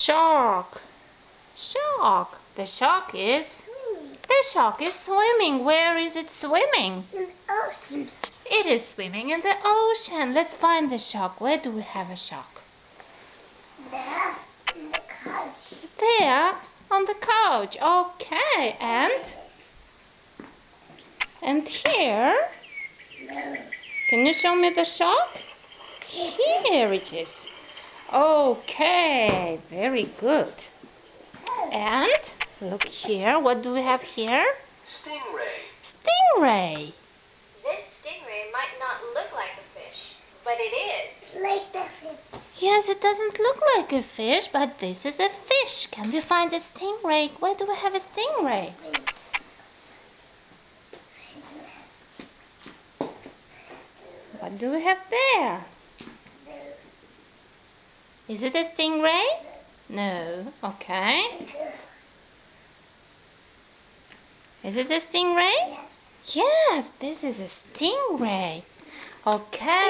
Shark. Shark. The shark is swimming. Where is it swimming? In the ocean. It is swimming in the ocean. Let's find the shark. Where do we have a shark? There, in the couch. There, on the couch. Okay, and here? No. Can you show me the shark? Here it is. Okay, very good. And look here, what do we have here? Stingray. Stingray. This stingray might not look like a fish, but it is. Like the fish. Yes, it doesn't look like a fish, but this is a fish. Can we find a stingray? Where do we have a stingray? What do we have there? Is it a stingray? No. Okay. Is it a stingray? Yes. Yes, this is a stingray. Okay.